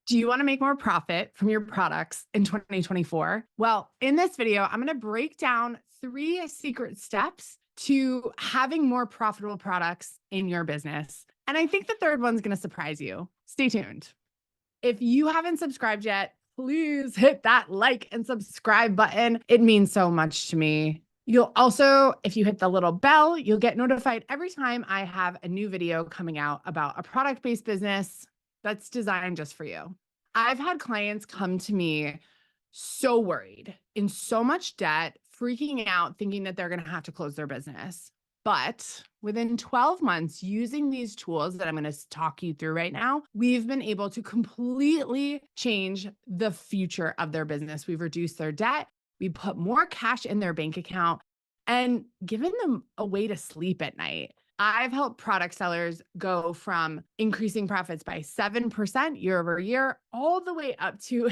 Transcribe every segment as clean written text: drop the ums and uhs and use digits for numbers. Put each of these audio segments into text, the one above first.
Do you want to make more profit from your products in 2024? Well, in this video, I'm going to break down 3 secret steps to having more profitable products in your business. And I think the third one's going to surprise you. Stay tuned. If you haven't subscribed yet, please hit that like and subscribe button. It means so much to me. You'll also, if you hit the little bell, you'll get notified every time I have a new video coming out about a product-based business that's designed just for you. I've had clients come to me so worried, in so much debt, freaking out, thinking that they're going to have to close their business. But within 12 months, using these tools that I'm going to talk you through right now, we've been able to completely change the future of their business. We've reduced their debt. We put more cash in their bank account and given them a way to sleep at night. I've helped product sellers go from increasing profits by 7% year over year, all the way up to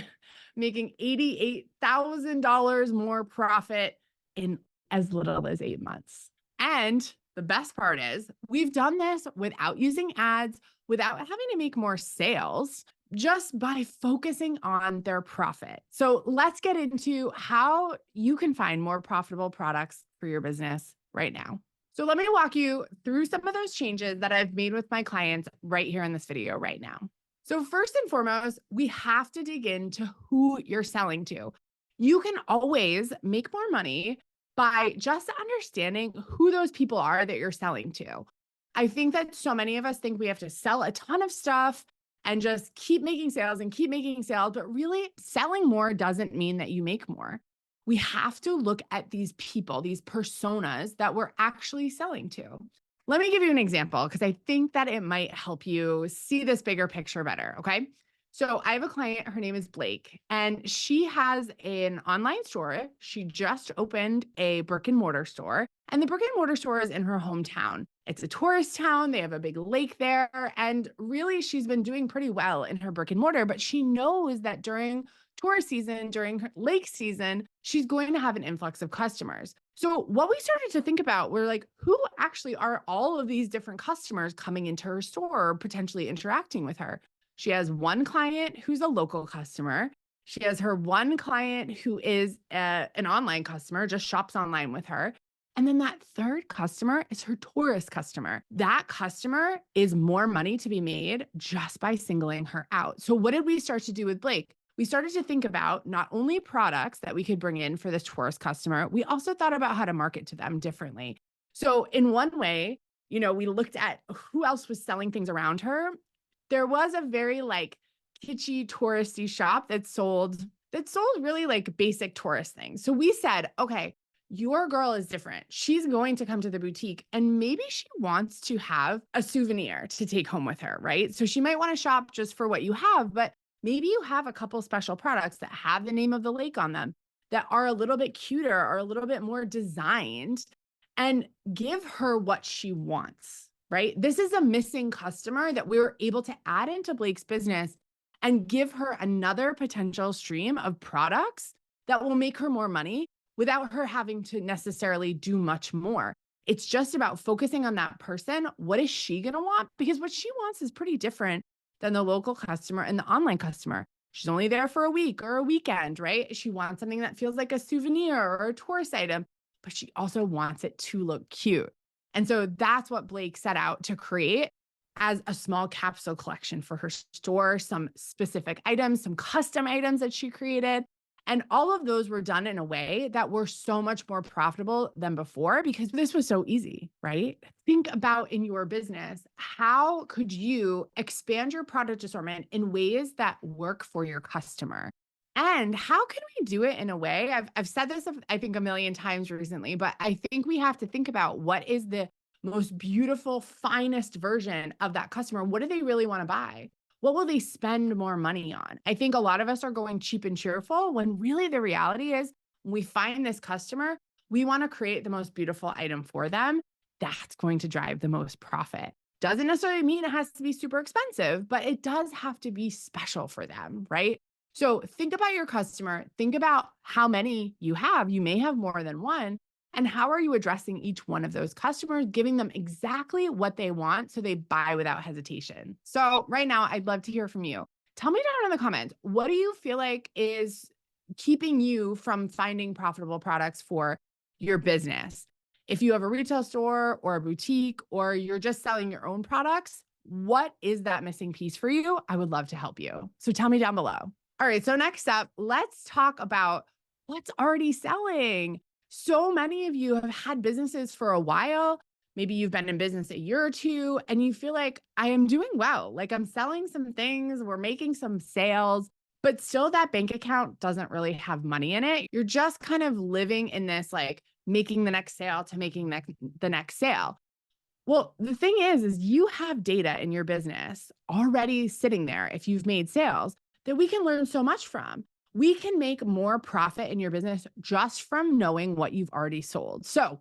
making $88,000 more profit in as little as 8 months. And the best part is we've done this without using ads, without having to make more sales, just by focusing on their profit. So let's get into how you can find more profitable products for your business right now. So let me walk you through some of those changes that I've made with my clients right here in this video right now. So first and foremost, we have to dig into who you're selling to. You can always make more money by just understanding who those people are that you're selling to. I think that so many of us think we have to sell a ton of stuff and just keep making sales and keep making sales, but really selling more doesn't mean that you make more. We have to look at these people, these personas that we're actually selling to. Let me give you an example because I think that it might help you see this bigger picture better. Okay. So I have a client, her name is Blake, and she has an online store. She just opened a brick and mortar store, and the brick and mortar store is in her hometown. It's a tourist town. They have a big lake there. And really, she's been doing pretty well in her brick and mortar, but she knows that during tourist season, during her lake season, she's going to have an influx of customers. So what we started to think about were like, who actually are all of these different customers coming into her store or potentially interacting with her? She has one client who's a local customer. She has her one client who is an online customer, just shops online with her. And then that third customer is her tourist customer. That customer is more money to be made just by singling her out. So what did we start to do with Blake? We started to think about not only products that we could bring in for this tourist customer, we also thought about how to market to them differently. So in one way, we looked at who else was selling things around her. There was a very like kitschy touristy shop that sold really like basic tourist things. So we said, okay, your girl is different. She's going to come to the boutique and maybe she wants to have a souvenir to take home with her, right? So she might want to shop just for what you have, but maybe you have a couple special products that have the name of the lake on them that are a little bit cuter or a little bit more designed, and give her what she wants, right? This is a missing customer that we were able to add into Blake's business and give her another potential stream of products that will make her more money without her having to necessarily do much more. It's just about focusing on that person. What is she going to want? Because what she wants is pretty different than the local customer and the online customer. She's only there for a week or a weekend, right? She wants something that feels like a souvenir or a tourist item, but she also wants it to look cute. And so that's what Blake set out to create as a small capsule collection for her store, some specific items, some custom items that she created. And all of those were done in a way that were so much more profitable than before because this was so easy, right? Think about in your business, how could you expand your product assortment in ways that work for your customer? And how can we do it in a way? I've said this, I think, a million times recently, but I think we have to think about what is the most beautiful, finest version of that customer. What do they really want to buy? What will they spend more money on? I think a lot of us are going cheap and cheerful when really the reality is when we find this customer, we want to create the most beautiful item for them. That's going to drive the most profit. Doesn't necessarily mean it has to be super expensive, but it does have to be special for them, right? So think about your customer, think about how many you have. You may have more than one. And how are you addressing each one of those customers, giving them exactly what they want so they buy without hesitation? So right now, I'd love to hear from you. Tell me down in the comments, what do you feel like is keeping you from finding profitable products for your business? If you have a retail store or a boutique, or you're just selling your own products, what is that missing piece for you? I would love to help you. So tell me down below. All right. So next up, let's talk about what's already selling. So many of you have had businesses for a while. Maybe you've been in business a year or two and you feel like I am doing well. Like I'm selling some things, we're making some sales, but still that bank account doesn't really have money in it. You're just kind of living in this like making the next sale to making the next sale. Well, the thing is you have data in your business already sitting there if you've made sales that we can learn so much from. We can make more profit in your business just from knowing what you've already sold. So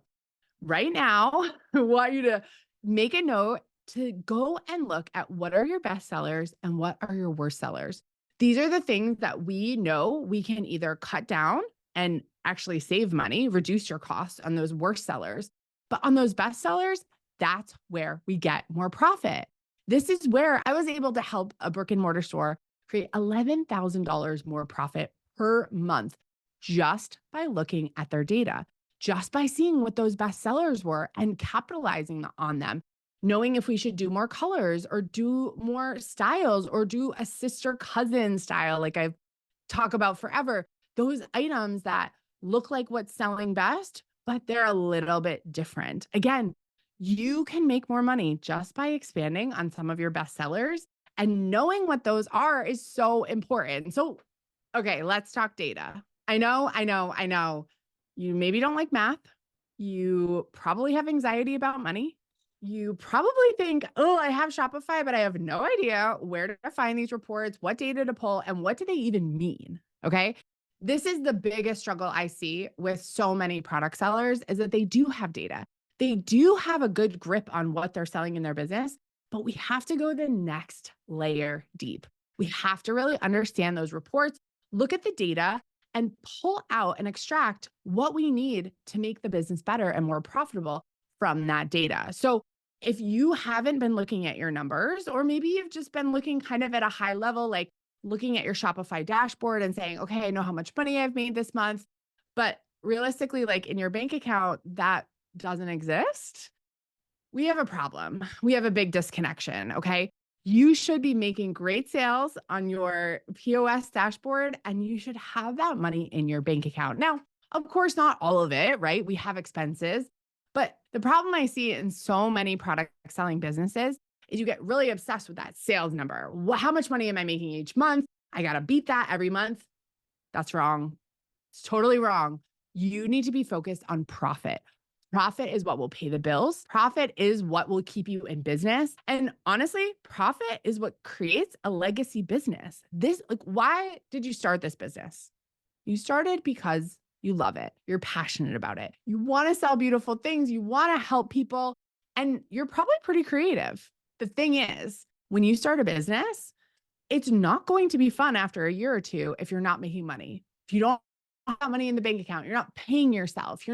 right now, I want you to make a note to go and look at what are your best sellers and what are your worst sellers. These are the things that we know we can either cut down and actually save money, reduce your costs on those worst sellers. But on those best sellers, that's where we get more profit. This is where I was able to help a brick and mortar store create $11,000 more profit per month just by looking at their data, just by seeing what those best sellers were and capitalizing on them, knowing if we should do more colors or do more styles or do a sister cousin style, like I've talked about forever, those items that look like what's selling best, but they're a little bit different. Again, you can make more money just by expanding on some of your best sellers, and knowing what those are is so important. So, okay, let's talk data. I know. You maybe don't like math. You probably have anxiety about money. You probably think, oh, I have Shopify, but I have no idea where to find these reports, what data to pull, and what do they even mean? Okay. This is the biggest struggle I see with so many product sellers is that they do have data. They do have a good grip on what they're selling in their business, but we have to go the next layer deep. We have to really understand those reports, look at the data, and pull out and extract what we need to make the business better and more profitable from that data. So if you haven't been looking at your numbers, or maybe you've just been looking kind of at a high level, like looking at your Shopify dashboard and saying, okay, I know how much money I've made this month, but realistically, like in your bank account, that doesn't exist, we have a problem. We have a big disconnection. Okay. You should be making great sales on your POS dashboard, and you should have that money in your bank account. Now, of course, not all of it, right? We have expenses, but the problem I see in so many product selling businesses is you get really obsessed with that sales number. How much money am I making each month? I got to beat that every month. That's wrong. It's totally wrong. You need to be focused on profit. Profit is what will pay the bills. Profit is what will keep you in business. And honestly, profit is what creates a legacy business. Why did you start this business? You started because you love it. You're passionate about it. You want to sell beautiful things. You want to help people. And you're probably pretty creative. The thing is, when you start a business, it's not going to be fun after a year or two if you're not making money. If you don't have money in the bank account, you're not paying yourself,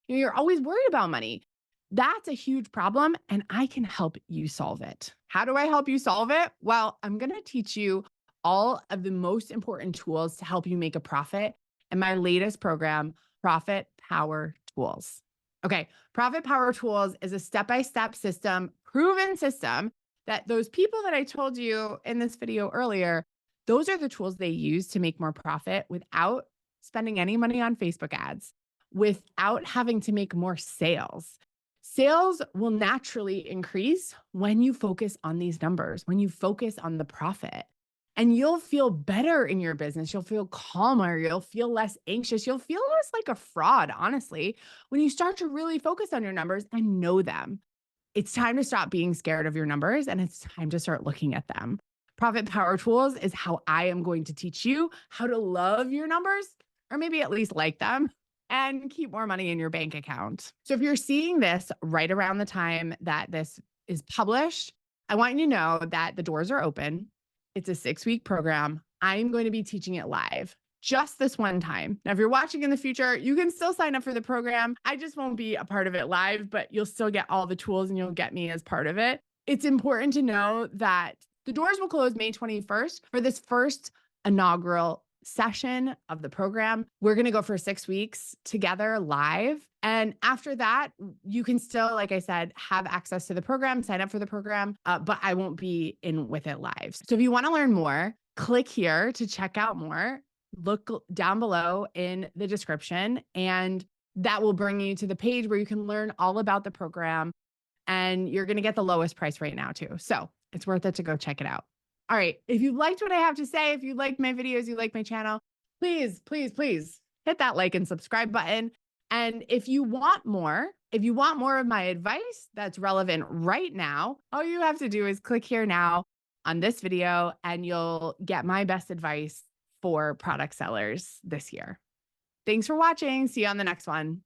you're always worried about money. That's a huge problem, and I can help you solve it. How do I help you solve it? Well, I'm going to teach you all of the most important tools to help you make a profit in my latest program, Profit Power Tools. Okay, Profit Power Tools is a step-by-step system, proven system that those people that I told you in this video earlier, those are the tools they use to make more profit without spending any money on Facebook ads, without having to make more sales. Sales will naturally increase when you focus on these numbers, when you focus on the profit. And you'll feel better in your business. You'll feel calmer. You'll feel less anxious. You'll feel less like a fraud, honestly, when you start to really focus on your numbers and know them. It's time to stop being scared of your numbers, and it's time to start looking at them. Profit Power Tools is how I am going to teach you how to love your numbers, or maybe at least like them, and keep more money in your bank account. So if you're seeing this right around the time that this is published, I want you to know that the doors are open. It's a 6-week program. I'm going to be teaching it live just this one time. Now, if you're watching in the future, you can still sign up for the program. I just won't be a part of it live, but you'll still get all the tools and you'll get me as part of it. It's important to know that The doors will close May 21st for this first inaugural session of the program. We're going to go for 6 weeks together live. And after that, you can still, like I said, have access to the program, sign up for the program, but I won't be in with it live. So if you want to learn more, click here to check out more. Look down below in the description, and that will bring you to the page where you can learn all about the program. And you're going to get the lowest price right now too. So it's worth it to go check it out. All right. If you liked what I have to say, if you like my videos, you like my channel, please, please, please hit that like and subscribe button. And if you want more of my advice that's relevant right now, all you have to do is click here now on this video and you'll get my best advice for product sellers this year. Thanks for watching. See you on the next one.